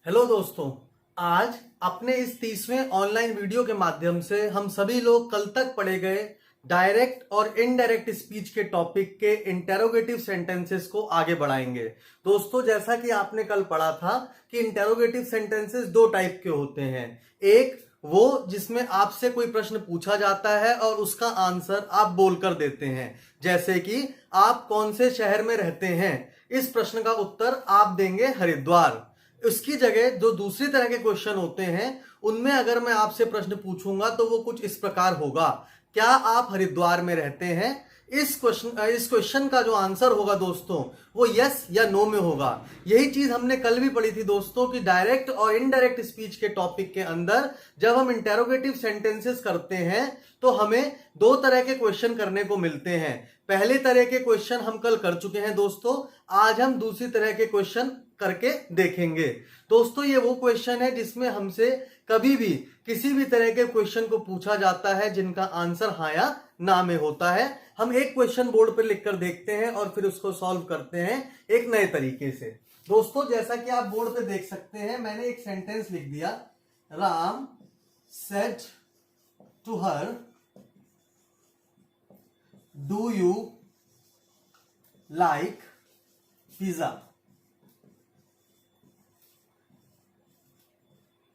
Hello दोस्तों। आज अपने इस 30वें ऑनलाइन वीडियो के माध्यम से हम सभी लोग कल तक पढ़े गए डायरेक्ट और इनडायरेक्ट स्पीच के टॉपिक के इंटेरोगेटिव सेंटेंसेस को आगे बढ़ाएंगे। दोस्तों, जैसा कि आपने कल पढ़ा था कि इंटेरोगेटिव सेंटेंसेस दो टाइप के होते हैं। एक वो जिसमें आपसे कोई प्रश्न पूछा जाता है और उसका आंसर आप बोलकर देते हैं, जैसे कि आप कौन से शहर में रहते हैं। इस प्रश्न का उत्तर आप देंगे हरिद्वार। उसकी जगह जो दूसरी तरह के क्वेश्चन होते हैं उनमें अगर मैं आपसे प्रश्न पूछूंगा तो वो कुछ इस प्रकार होगा, क्या आप हरिद्वार में रहते हैं। इस क्वेश्चन का जो आंसर होगा दोस्तों वो यस या नो में होगा। यही चीज हमने कल भी पढ़ी थी दोस्तों कि डायरेक्ट और इनडायरेक्ट स्पीच के टॉपिक के अंदर जब हम इंटेरोगेटिव सेंटेंसेस करते हैं तो हमें दो तरह के क्वेश्चन करने को मिलते हैं। पहले तरह के क्वेश्चन हम कल कर चुके हैं दोस्तों, आज हम दूसरी तरह के क्वेश्चन करके देखेंगे। दोस्तों, ये वो क्वेश्चन है जिसमें हमसे कभी भी किसी भी तरह के क्वेश्चन को पूछा जाता है जिनका आंसर हाँ या ना में होता है। हम एक क्वेश्चन बोर्ड पर लिखकर देखते हैं और फिर उसको सॉल्व करते हैं एक नए तरीके से। दोस्तों, जैसा कि आप बोर्ड पे देख सकते हैं, मैंने एक सेंटेंस लिख दिया, Ram said to her, do you like pizza.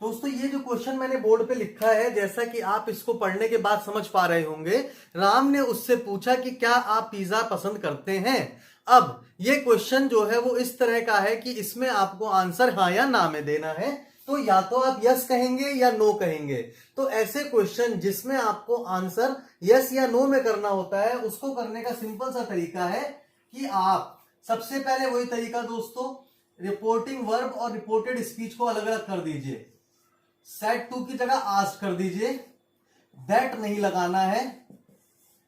दोस्तों, ये जो क्वेश्चन मैंने बोर्ड पे लिखा है, जैसा कि आप इसको पढ़ने के बाद समझ पा रहे होंगे, राम ने उससे पूछा कि क्या आप पिज्जा पसंद करते हैं। अब ये क्वेश्चन जो है वो इस तरह का है कि इसमें आपको आंसर हाँ या ना में देना है। तो या तो आप यस कहेंगे या नो कहेंगे। तो ऐसे क्वेश्चन जिसमें आपको आंसर यस या नो में करना होता है, उसको करने का सिंपल सा तरीका है कि आप सबसे पहले वही तरीका दोस्तों, रिपोर्टिंग वर्ब और रिपोर्टेड स्पीच को अलग अलग कर दीजिए। सेड टू की जगह आस्क्ड कर दीजिए। दैट नहीं लगाना है,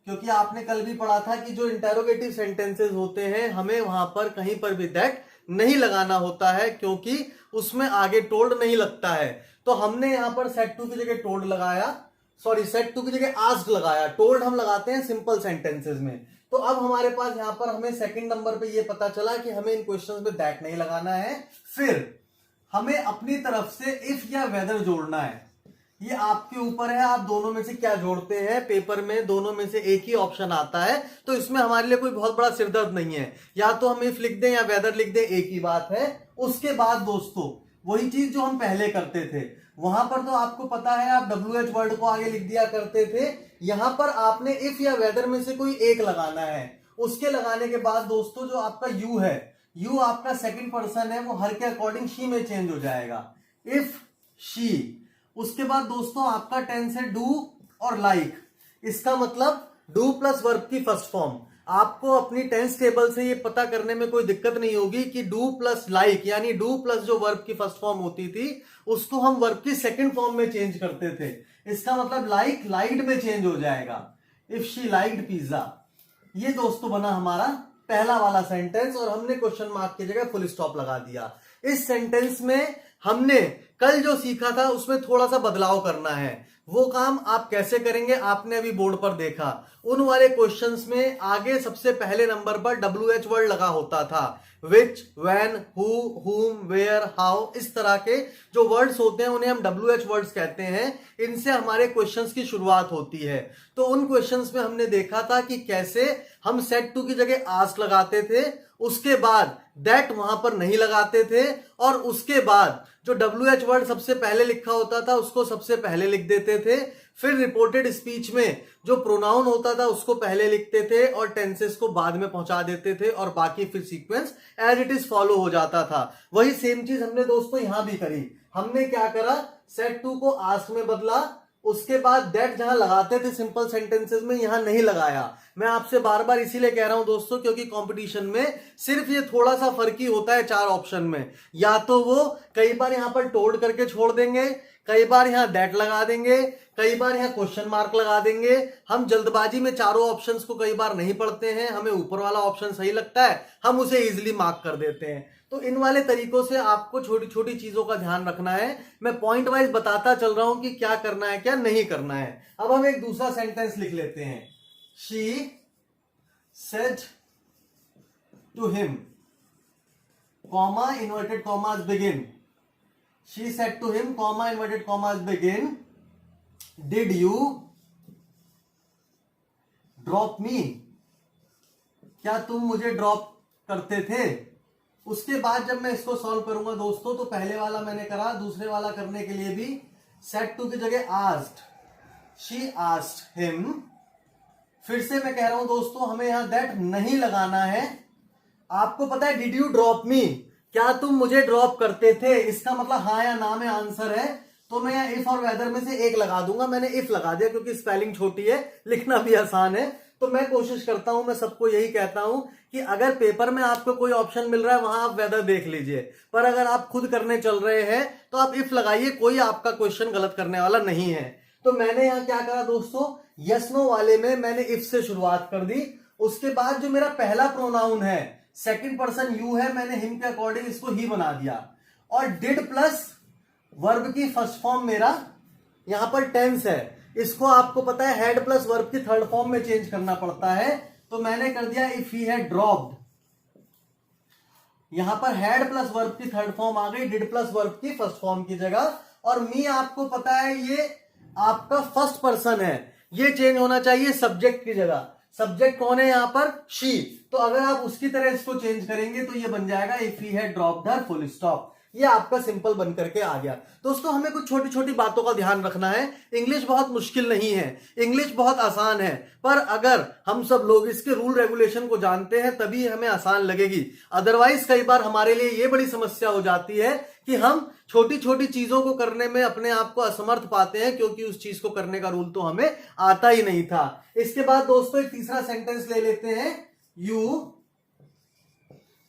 क्योंकि आपने कल भी पढ़ा था कि जो इंटेरोगेटिव सेंटेंसेस होते हैं हमें वहां पर कहीं पर भी दैट नहीं लगाना होता है, क्योंकि उसमें आगे टोल्ड नहीं लगता है। तो हमने यहां पर सेड टू की जगह टोल्ड लगाया, सॉरी सेड टू की जगह आस्क्ड लगाया। टोल्ड हम लगाते हैं सिंपल सेंटेंसेस में। तो अब हमारे पास यहां पर हमें सेकंड नंबर पे ये पता चला कि हमें इन क्वेश्चंस में दैट नहीं लगाना है। फिर हमें अपनी तरफ से इफ या वेदर जोड़ना है। ये आपके ऊपर है, आप दोनों में से क्या जोड़ते हैं। पेपर में दोनों में से एक ही ऑप्शन आता है, तो इसमें हमारे लिए कोई बहुत बड़ा सिरदर्द नहीं है। या तो हम इफ लिख दें या वेदर लिख दें, एक ही बात है। उसके बाद दोस्तों वही चीज जो हम पहले करते थे, वहां पर तो आपको पता है आप WH वर्ड को आगे लिख दिया करते थे। यहां पर आपने इफ या वेदर में से कोई एक लगाना है। उसके लगाने के बाद दोस्तों जो आपका यू है, यू आपका सेकंड पर्सन है, वो हर के अकॉर्डिंग शी में चेंज हो जाएगा। इफ शी, उसके बाद दोस्तों आपका टेंस है डू और लाइक। इसका मतलब डू प्लस वर्ब की फर्स्ट फॉर्म। आपको अपनी टेंस टेबल से ये पता करने में कोई दिक्कत नहीं होगी कि डू प्लस लाइक, यानी डू प्लस जो वर्ब की फर्स्ट फॉर्म होती थी उसको हम वर्ब की सेकंड फॉर्म में चेंज करते थे। इसका मतलब लाइक लाइक्ड में चेंज हो जाएगा। If she liked pizza. ये दोस्तों बना हमारा पहला वाला सेंटेंस, और हमने क्वेश्चन मार्क की जगह फुल स्टॉप लगा दिया। इस सेंटेंस में हमने कल जो सीखा था उसमें थोड़ा सा बदलाव करना है। वो काम आप कैसे करेंगे आपने अभी बोर्ड पर देखा। उन वाले क्वेश्चंस में आगे सबसे पहले नंबर पर WH वर्ड लगा होता था। विच, व्हेन, हु, हुम, वेयर, हाउ, इस तरह के जो वर्ड्स होते हैं उन्हें हम WH वर्ड्स कहते हैं। इनसे हमारे क्वेश्चंस की शुरुआत होती है। तो उन क्वेश्चंस में हमने देखा था कि कैसे हम सेड टू की जगह आस्क लगाते थे, उसके बाद दैट वहां पर नहीं लगाते थे, और उसके बाद जो WH वर्ड सबसे पहले लिखा होता था उसको सबसे पहले लिख देते थे। फिर रिपोर्टेड स्पीच में जो प्रोनाउन होता था उसको पहले लिखते थे और टेंसेस को बाद में पहुंचा देते थे, और बाकी फिर sequence as it is follow हो जाता था। वही सेम चीज हमने दोस्तों यहां भी करी। हमने क्या करा, सेड टू को आस्क में बदला, उसके बाद दैट जहां लगाते थे सिंपल सेंटेंसेस में यहां नहीं लगाया। मैं आपसे बार बार इसीलिए कह रहा हूं दोस्तों, क्योंकि कंपटीशन में सिर्फ ये थोड़ा सा फर्क ही होता है चार ऑप्शन में। या तो वो कई बार यहां पर टोल्ड करके छोड़ देंगे, कई बार यहां दैट लगा देंगे, कई बार यहां क्वेश्चन मार्क लगा देंगे। हम जल्दबाजी में चारों ऑप्शंस को कई बार नहीं पढ़ते हैं, हमें ऊपर वाला ऑप्शन सही लगता है, हम उसे इजीली मार्क कर देते हैं। तो इन वाले तरीकों से आपको छोटी छोटी चीजों का ध्यान रखना है। मैं पॉइंट वाइज बताता चल रहा हूं कि क्या करना है क्या नहीं करना है। अब हम एक दूसरा सेंटेंस लिख लेते हैं। She said to him, comma, inverted commas begin, she said to him, comma inverted commas begin, did you drop me, क्या तुम मुझे ड्रॉप करते थे। उसके बाद जब मैं इसको सॉल्व करूंगा दोस्तों, तो पहले वाला मैंने करा, दूसरे वाला करने के लिए भी सेड टू की जगह आस्क्ड, शी आस्क्ड हिम। फिर से मैं कह रहा हूं दोस्तों, हमें यहां दैट नहीं लगाना है। आपको पता है डिड यू ड्रॉप मी, क्या तुम मुझे ड्रॉप करते थे, इसका मतलब हाँ या ना में आंसर है, तो मैं यहाँ इफ और वेदर में से एक लगा दूंगा। मैंने इफ लगा दिया क्योंकि स्पेलिंग छोटी है, लिखना भी आसान है। तो मैं कोशिश करता हूं, मैं सबको यही कहता हूं कि अगर पेपर में आपको कोई ऑप्शन मिल रहा है वहां आप वेदर देख लीजिए, पर अगर आप खुद करने चल रहे हैं तो आप इफ लगाइए, कोई आपका क्वेश्चन गलत करने वाला नहीं है। तो मैंने यहां क्या करा दोस्तों, यस नो वाले में मैंने इफ से शुरुआत कर दी। उसके बाद जो मेरा पहला प्रोनाउन है, सेकंड पर्सन यू है, मैंने हिम के अकॉर्डिंग इसको ही बना दिया। और डिड प्लस वर्ब की फर्स्ट फॉर्म मेरा यहां पर टेंस है, इसको आपको पता है हैड प्लस वर्ब की थर्ड फॉर्म में चेंज करना पड़ता है। तो मैंने कर दिया इफ ही हैड ड्रॉप्ड, यहां पर हैड प्लस वर्ब की थर्ड फॉर्म आ गई डिड प्लस वर्ब की फर्स्ट फॉर्म की जगह। और मी आपको पता है ये आपका फर्स्ट पर्सन है, ये चेंज होना चाहिए सब्जेक्ट की जगह। सब्जेक्ट कौन है यहां पर, शी। तो अगर आप उसकी तरह इसको चेंज करेंगे तो ये बन जाएगा if he had dropped her, full stop. ये आपका सिंपल बन करके आ गया। दोस्तों हमें कुछ छोटी छोटी बातों का ध्यान रखना है। इंग्लिश बहुत मुश्किल नहीं है, इंग्लिश बहुत आसान है, पर अगर हम सब लोग इसके रूल रेगुलेशन को जानते हैं तभी हमें आसान लगेगी। अदरवाइज कई बार हमारे लिए ये बड़ी समस्या हो जाती है कि हम छोटी छोटी चीजों को करने में अपने आप को असमर्थ पाते हैं, क्योंकि उस चीज को करने का रूल तो हमें आता ही नहीं था। इसके बाद दोस्तों एक तीसरा सेंटेंस ले लेते हैं। You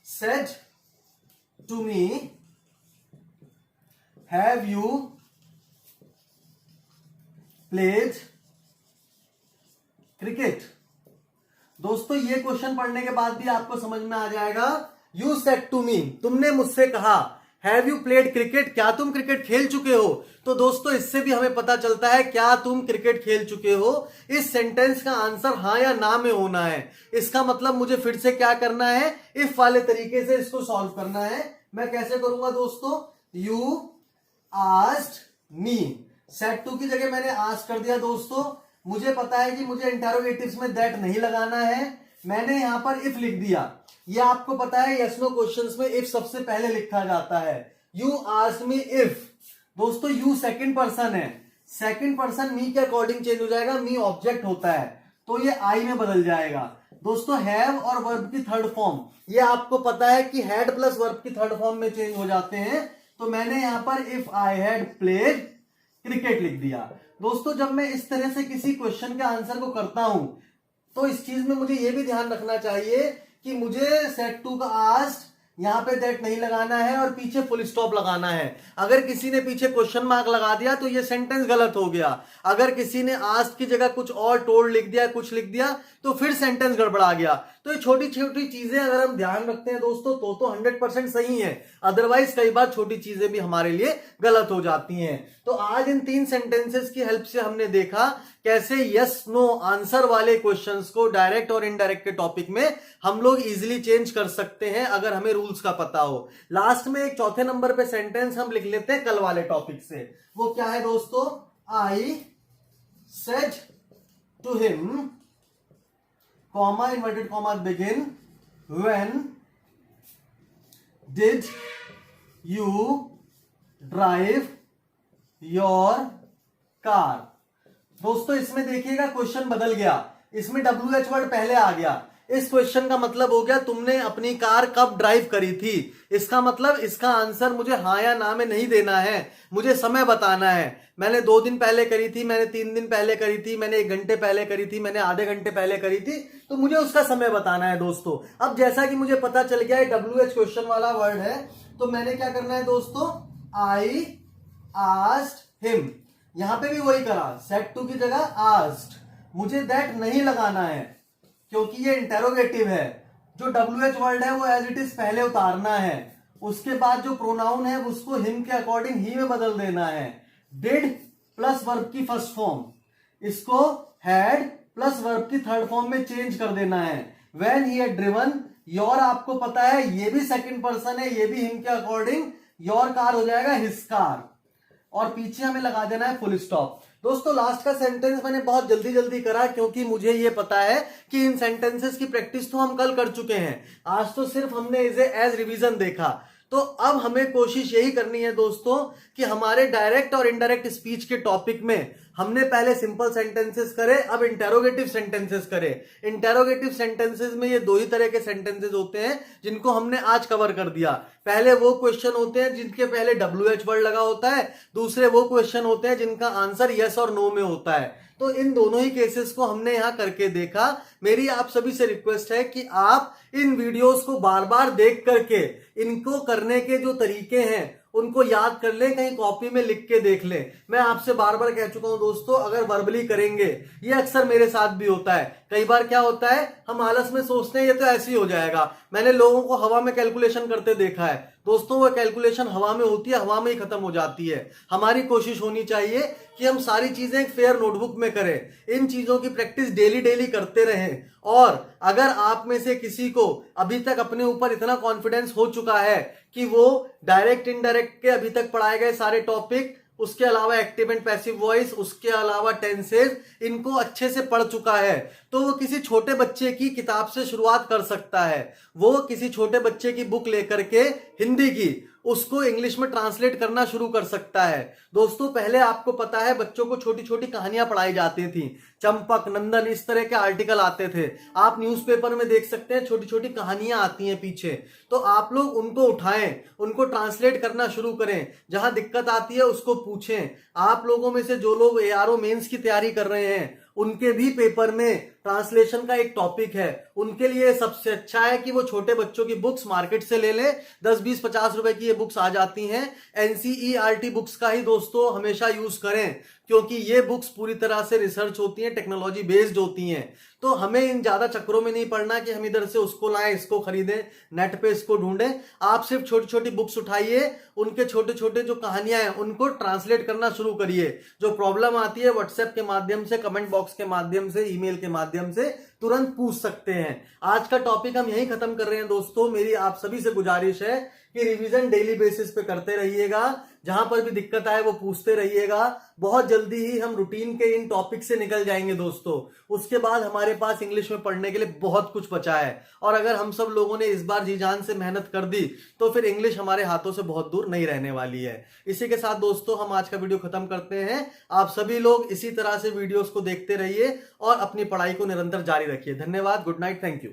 said to me, Have you played cricket? दोस्तों ये क्वेश्चन पढ़ने के बाद भी आपको समझ में आ जाएगा। You said to me, तुमने मुझसे कहा। Have you played cricket? क्या तुम क्रिकेट खेल चुके हो? तो दोस्तों इससे भी हमें पता चलता है क्या तुम क्रिकेट खेल चुके हो। इस सेंटेंस का आंसर हाँ या ना में होना है। इसका मतलब मुझे फिर से क्या करना है, इफ वाले तरीके से इसको सॉल्व करना है। मैं कैसे करूंगा दोस्तों, you asked me, said to की जगह मैंने ask कर दिया। दोस्तों मुझे पता है कि मुझे इंटरोगेटिव्स में that नहीं लगाना है, मैंने यहां पर if लिख दिया। ये आपको पता है yes no क्वेश्चंस में if सबसे पहले लिखा जाता है। you asked me if, दोस्तों you सेकंड पर्सन है, सेकंड पर्सन me के अकॉर्डिंग चेंज हो जाएगा, me ऑब्जेक्ट होता है तो ये I में बदल जाएगा। दोस्तों हैव और वर्ब की थर्ड फॉर्म, ये आपको पता है कि हैड प्लस वर्ब की थर्ड फॉर्म में चेंज हो जाते हैं। तो मैंने यहां पर if I had played cricket लिख दिया। दोस्तों जब मैं इस तरह से किसी क्वेश्चन के आंसर को करता हूं तो इस चीज में मुझे यह भी ध्यान रखना चाहिए कि मुझे सेड टू का आस्क्ड यहां पे दैट नहीं लगाना है और पीछे फुल स्टॉप लगाना है। अगर किसी ने पीछे क्वेश्चन मार्क लगा दिया तो ये सेंटेंस गलत हो गया। अगर किसी ने आस्क्ड की जगह कुछ और टोल्ड लिख दिया, कुछ लिख दिया, तो फिर सेंटेंस गड़बड़ा गया। तो ये छोटी छोटी चीजें अगर हम ध्यान रखते हैं दोस्तों तो 100% सही है, अदरवाइज कई बार छोटी चीजें भी हमारे लिए गलत हो जाती हैं। तो आज इन 3 सेंटेंसेस की हेल्प से हमने देखा कैसे यस नो आंसर वाले क्वेश्चंस को डायरेक्ट और इनडायरेक्ट के टॉपिक में हम लोग इजीली चेंज कर सकते हैं अगर हमें रूल्स का पता हो। लास्ट में एक चौथे नंबर पे सेंटेंस हम लिख लेते हैं कल वाले टॉपिक से। वो क्या है दोस्तों, I said to him, comma inverted comma begin, when did you drive your car. दोस्तों इसमें देखिएगा क्वेश्चन बदल गया, इसमें WH वर्ड पहले आ गया। इस क्वेश्चन का मतलब हो गया तुमने अपनी कार कब ड्राइव करी थी। इसका मतलब इसका आंसर मुझे हाँ या ना में नहीं देना है, मुझे समय बताना है। मैंने 2 दिन पहले करी थी, मैंने 3 दिन पहले करी थी, मैंने 1 घंटे पहले करी थी, मैंने आधे घंटे पहले करी थी, तो मुझे उसका समय बताना है दोस्तों। अब जैसा कि मुझे पता चल गया है WH क्वेश्चन वाला वर्ड है, तो मैंने क्या करना है दोस्तों, आई आस्क्ड हिम, यहां पे भी वही करा, सेड टू की जगह आस्क्ड। मुझे दैट नहीं लगाना है क्योंकि ये इंटेरोगेटिव है। जो WH वर्ड है वो एज इट इज पहले उतारना है, उसके बाद जो प्रोनाउन है उसको हिम के अकॉर्डिंग ही में बदल देना है। डिड प्लस वर्ब की फर्स्ट फॉर्म, इसको हैड प्लस वर्ब की थर्ड फॉर्म में चेंज कर देना है। When he had driven, your आपको पता है ये भी सेकंड पर्सन है, ये भी हिम के अकॉर्डिंग योर कार हो जाएगा हिज कार, और पीछे हमें लगा देना है फुल स्टॉप। दोस्तों लास्ट का सेंटेंस मैंने बहुत जल्दी जल्दी करा क्योंकि मुझे ये पता है कि इन सेंटेंसेस की प्रैक्टिस तो हम कल कर चुके हैं, आज तो सिर्फ हमने इसे एज रिवीजन देखा। तो अब हमें कोशिश यही करनी है दोस्तों कि हमारे डायरेक्ट और इनडायरेक्ट स्पीच के टॉपिक में हमने पहले सिंपल सेंटेंसेस करे, अब इंटेरोगेटिव सेंटेंसेस करे। इंटेरोगेटिव सेंटेंसेस में ये दो ही तरह के सेंटेंसेस होते हैं जिनको हमने आज कवर कर दिया। पहले वो क्वेश्चन होते हैं जिनके पहले WH वर्ड लगा होता है, दूसरे वो क्वेश्चन होते हैं जिनका आंसर यस और नो में होता है। तो इन दोनों ही केसेस को हमने यहां करके देखा। मेरी आप सभी से रिक्वेस्ट है कि आप इन वीडियोस को बार बार देख करके इनको करने के जो तरीके हैं उनको याद कर लें, कहीं कॉपी में लिख के देख लें। मैं आपसे बार बार कह चुका हूं दोस्तों, अगर वर्बली करेंगे, ये अक्सर मेरे साथ भी होता है, कई बार क्या होता है हम आलस में सोचते हैं ये तो ऐसे ही हो जाएगा। मैंने लोगों को हवा में कैलकुलेशन करते देखा है दोस्तों, वो कैलकुलेशन हवा में होती है, हवा में ही खत्म हो जाती है। हमारी कोशिश होनी चाहिए कि हम सारी चीजें एक फेयर नोटबुक में करें, इन चीजों की प्रैक्टिस डेली डेली करते रहें। और अगर आप में से किसी को अभी तक अपने ऊपर इतना कॉन्फिडेंस हो चुका है कि वो डायरेक्ट इनडायरेक्ट के अभी तक पढ़ाए गए सारे टॉपिक, उसके अलावा एक्टिव एंड पैसिव वॉइस, उसके अलावा टेंसेज, इनको अच्छे से पढ़ चुका है, तो वो किसी छोटे बच्चे की किताब से शुरुआत कर सकता है। वो किसी छोटे बच्चे की बुक लेकर के हिंदी की उसको इंग्लिश में ट्रांसलेट करना शुरू कर सकता है। दोस्तों पहले आपको पता है बच्चों को छोटी छोटी कहानियां पढ़ाई जाती थी, चंपक, नंदन, इस तरह के आर्टिकल आते थे। आप न्यूज़पेपर में देख सकते हैं छोटी छोटी कहानियां आती हैं पीछे, तो आप लोग उनको उठाएं, उनको ट्रांसलेट करना शुरू करें, जहां दिक्कत आती है उसको पूछें। आप लोगों में से जो लोग ARO मेंस की तैयारी कर रहे हैं उनके भी पेपर में ट्रांसलेशन का एक टॉपिक है, उनके लिए सबसे अच्छा है कि वो छोटे बच्चों की बुक्स मार्केट से ले लें। 10, 20, 50 रुपए की ये बुक्स आ जाती हैं। NCERT बुक्स का ही दोस्तों हमेशा यूज करें, क्योंकि ये बुक्स पूरी तरह से रिसर्च होती हैं, टेक्नोलॉजी बेस्ड होती हैं। तो हमें इन ज्यादा चक्रों में नहीं पड़ना कि हम इधर से उसको लाएं, इसको खरीदें, नेट पे इसको ढूंढें। आप सिर्फ छोटी छोटी बुक्स उठाइए, उनके छोटे छोटे जो कहानियां हैं उनको ट्रांसलेट करना शुरू करिए। जो प्रॉब्लम आती है व्हाट्सएप के माध्यम से, कमेंट बॉक्स के माध्यम से, ईमेल के माध्यम से तुरंत पूछ सकते हैं। आज का टॉपिक हम यही खत्म कर रहे हैं दोस्तों। मेरी आप सभी से गुजारिश है कि रिवीजन डेली बेसिस पे करते रहिएगा, जहां पर भी दिक्कत आए वो पूछते रहिएगा। बहुत जल्दी ही हम रूटीन के इन टॉपिक से निकल जाएंगे दोस्तों। उसके बाद हमारे पास इंग्लिश में पढ़ने के लिए बहुत कुछ बचा है, और अगर हम सब लोगों ने इस बार जी जान से मेहनत कर दी तो फिर इंग्लिश हमारे हाथों से बहुत दूर नहीं रहने वाली है। इसी के साथ दोस्तों हम आज का वीडियो खत्म करते हैं। आप सभी लोग इसी तरह से वीडियोस को देखते रहिए और अपनी पढ़ाई को निरंतर जारी रखिए। धन्यवाद, गुड नाइट, थैंक यू।